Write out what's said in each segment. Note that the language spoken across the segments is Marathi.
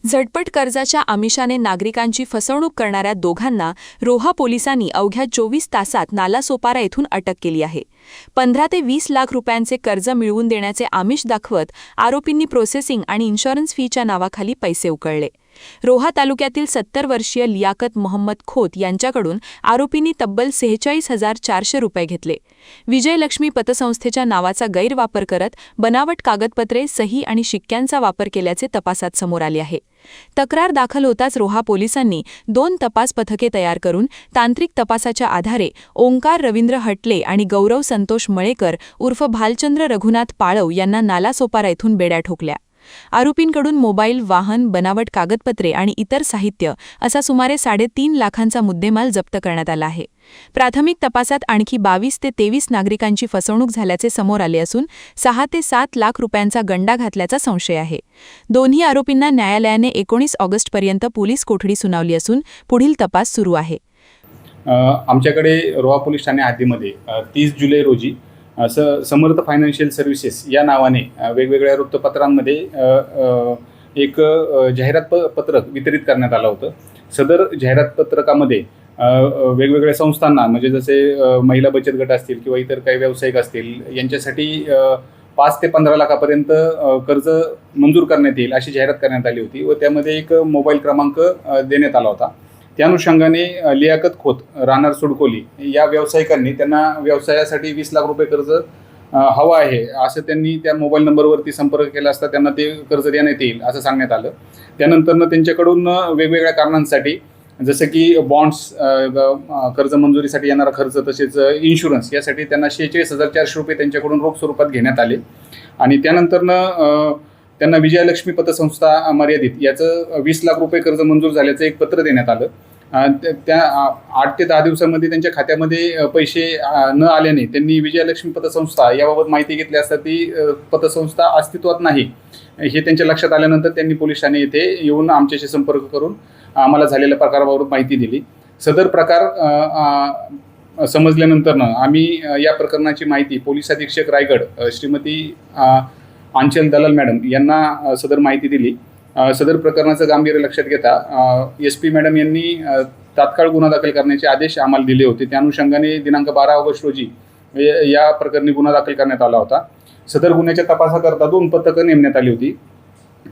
झटपट कर्जाच्या आमिषाने नागरिकांची फसवणूक करणाऱ्या दोघांना रोहा पोलिसांनी अवघ्या 24 तासात नालासोपारा येथून अटक केली आहे। 15 ते 20 लाख रुपयांचे कर्ज मिळवून देण्याचे आमिष दाखवत आरोपींनी प्रोसेसिंग आणि इन्शुरन्स फीच्या नावाखाली पैसे उकळले। रोहा तालुक्यातील 70 वर्षीय लियाकत मोहम्मद खोत यांच्याकडून आरोपींनी तब्बल 46,400 रुपये घेतले। विजयलक्ष्मी पतसंस्थेच्या नावाचा गैरवापर करत बनावट कागदपत्रे, सही आणि शिक्क्यांचा वापर केल्याचे तपासात समोर आले आहे। तक्रार दाखल होताच रोहा पोलिसांनी 2 तपास पथके तयार करून तांत्रिक तपासाच्या आधारे ओंकार रवींद्र हटले आणि गौरव संतोष मळेकर उर्फ भालचंद्र रघुनाथ पाळव यांना नालासोपारा येथून बेड्या ठोकल्या। आरोपींकडून मोबाईल, वाहन, बनावट कागदपत्रे आणि इतर साहित्य असा सुमारे 3.5 लाखांचा मुद्देमाल जप्त करण्यात आला आहे। प्राथमिक तपासात आणखी 22 ते 23 नागरिकांची फसवणूक झाल्याचे समोर आले असून 6 ते 7 लाख रुपयांचा गंडा घातल्याचा संशय आहे। दोन्ही आरोपींना न्यायालयाने 19 ऑगस्टपर्यंत पोलीस कोठडी सुनावली असून पुढील तपास सुरू आहे। आमच्याकडे रोहा पोलीस ठाणे हद्दीमध्ये 30 जुलै रोजी समर्थ फायनान्शियल सर्व्हिसेस या नावाने वेगवेगळ्या वृत्तपत्रांमध्ये एक जाहिरात पत्रक वितरित करण्यात आलं होतं। सदर जाहिरात पत्रकामध्ये वेगवेगळ्या संस्थांना म्हणजे जसे महिला बचत गट असतील किंवा इतर काही व्यावसायिक असतील यांच्यासाठी 5 ते 15 लाखापर्यंत कर्ज मंजूर करण्यात येईल अशी जाहिरात करण्यात आली होती व त्यामध्ये एक मोबाईल क्रमांक देण्यात आला होता। त्या अनुषंगाने लियाकत खोत राहणार सुडकोली या व्यावसायिकांनी त्यांना व्यवसायासाठी 20 लाख रुपये कर्ज हवं आहे असं त्यांनी त्या मोबाईल नंबरवरती संपर्क केला असता त्यांना ते कर्ज देण्यात येईल असं सांगण्यात आलं। त्यानंतरनं त्यांच्याकडून वेगवेगळ्या कारणांसाठी जसं की बॉन्ड्स, कर्ज मंजुरीसाठी येणारा खर्च तसेच इन्शुरन्स यासाठी त्यांना 46,400 रुपये त्यांच्याकडून रोख स्वरूपात घेण्यात आले आणि त्यानंतरनं त्यांना विजयलक्ष्मी पतसंस्था मर्यादित याचं 20 लाख रुपये कर्ज मंजूर झाल्याचं एक पत्र देण्यात आलं। त्या 8 ते 10 दिवसांमध्ये त्यांच्या खात्यामध्ये पैसे न आल्याने त्यांनी विजयलक्ष्मी पतसंस्था याबाबत माहिती घेतली असता ती पतसंस्था अस्तित्वात नाही हे त्यांच्या लक्षात आल्यानंतर त्यांनी पोलीस ठाणे येथे येऊन आमच्याशी संपर्क करून आम्हाला झालेल्या प्रकाराबाबत माहिती दिली। सदर प्रकार समजल्यानंतरनं आम्ही या प्रकरणाची माहिती पोलीस अधीक्षक रायगड श्रीमती आंचल दलाल मॅडम यांना सदर माहिती दिली। सदर प्रकरणाचं गांभीर्य लक्षात घेता SP मॅडम यांनी तात्काळ गुन्हा दाखल करण्याचे आदेश आम्हाला दिले होते। त्या अनुषंगाने दिनांक 12 ऑगस्ट रोजी या प्रकरणी गुन्हा दाखल करण्यात आला होता। सदर गुन्ह्याच्या तपासाकरता 2 पथकं नेमण्यात आली होती।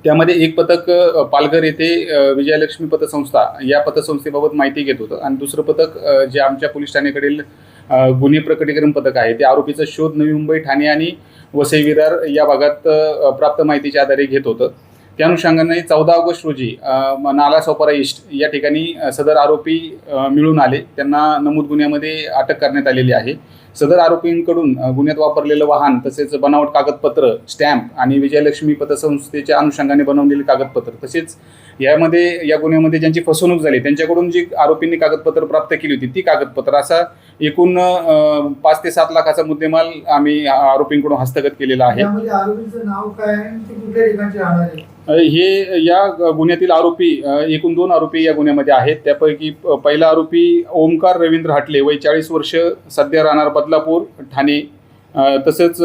त्यामध्ये एक पथक पालघर येथे विजयलक्ष्मी पतसंस्था या पतसंस्थेबाबत माहिती घेत होतं आणि दुसरं पथक जे आमच्या पोलीस ठाण्याकडील गुन्हे प्रकटीकरण पथक आहे ते आरोपीचा शोध नवी मुंबई, ठाणे आणि वसई विरार या भागात प्राप्त माहितीच्या आधारे घेत होतं। त्या अनुषंगाने 14 ऑगस्ट रोजी नालासोपारा ईस्ट या ठिकाणी सदर आरोपी मिळून आले। त्यांना नमूद गुन्ह्यामध्ये अटक करण्यात आलेली आहे। सदर आरोपींकडून गुन्ह्यात वापरलेलं वाहन तसेच बनावट कागदपत्र, स्टॅम्प आणि विजयलक्ष्मी पतसंस्थेच्या अनुषंगाने बनवलेली कागदपत्र तसेच या गुन्ह्यामध्ये ज्यांची फसवणूक झाली त्यांच्याकडून जी आरोपींनी कागदपत्र प्राप्त केली होती ती कागदपत्र असा एकूण 5 ते 7 लाखाचा मुद्देमाल आम्ही आरोपींकडून हस्तगत केलेला आहे। हे या गुन्ह्यातील आरोपी एकूण 2 आरोपी या गुन्ह्यामध्ये आहेत। त्यापैकी पहिला आरोपी ओंकार रवींद्र हटले, वय 40 वर्ष, सध्या राहणार बदलापूर, ठाणे, तसेच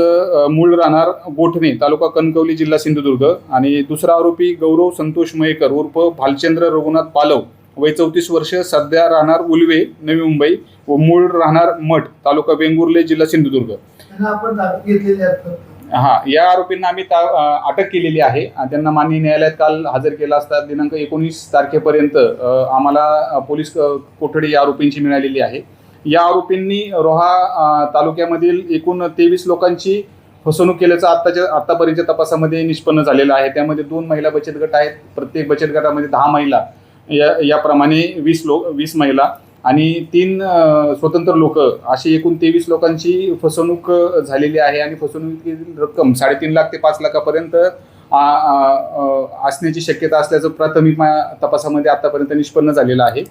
मूळ राहणार गोठणे, तालुका कणकवली, जिल्हा सिंधुदुर्ग आणि दुसरा आरोपी गौरव संतोष मयेकर उर्फ भालचंद्र रघुनाथ पालव, वय 34 वर्ष, सध्या राहणार उलवे, नवी मुंबई व मूळ राहणार मठ, तालुका वेंगुर्ले, जिल्हा सिंधुदुर्ग। या आरोपींना आम्ही अटक केलेली आहे। त्यांना माननीय न्यायालयात काल हजर केला असता दिनांक 19 तारखेपर्यंत आम्हाला पोलीस कोठडी आरोपींची मिळालेली आहे। या आरोपींनी रोहा तालुक्यामधील एकूण 23 लोकांची फसवणूक केल्याचं आतापर्यंतच्या तपासामध्ये निष्पन्न झालेलं आहे। त्यामध्ये 2 महिला बचत गट आहेत। प्रत्येक बचत गटामध्ये 10 महिला याप्रमाणे 20 महिला आणि 3 स्वतंत्र लोक अशी एकूण 23 लोकांची फसवणूक झालेली आहे आणि फसवणुकीची रक्कम 3.5 लाख ते 5 लाखापर्यंत असण्याची शक्यता असल्याचं प्राथमिक तपासामध्ये आतापर्यंत निष्पन्न झालेलं आहे।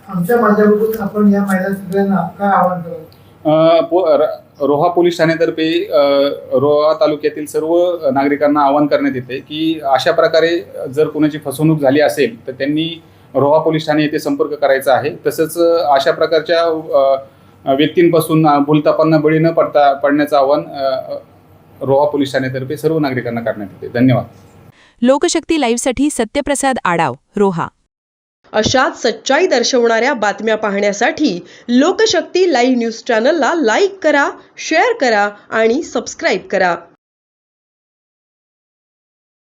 आमच्या माध्यमातून आपण या महिला सगळ्यांना काय आवाहन कराल? रोहा पोलीस ठाण्यातर्फे रोहा तालुक्यातील सर्व नागरिकांना आवाहन करण्यात येते की अशा प्रकारे जर कोणाची फसवणूक झाली असेल तर त्यांनी रोहा पोलीस ठाणे येथे संपर्क करायचा आहे। तसंच अशा प्रकारच्या व्यक्तींपासून भूलथापांना बळी न पडण्याचं आवाहन रोहा पोलीस ठाण्यातर्फे सर्व नागरिकांना करण्यात येते। धन्यवाद। लोकशक्ती लाईव्हसाठी सत्यप्रसाद आडाव, रोहा. अशाच सच्चाई दर्शवणाऱ्या बातम्या पाहण्यासाठी लोकशक्ती लाईव्ह न्यूज चॅनलला लाईक करा, शेअर करा आणि सबस्क्राईब करा.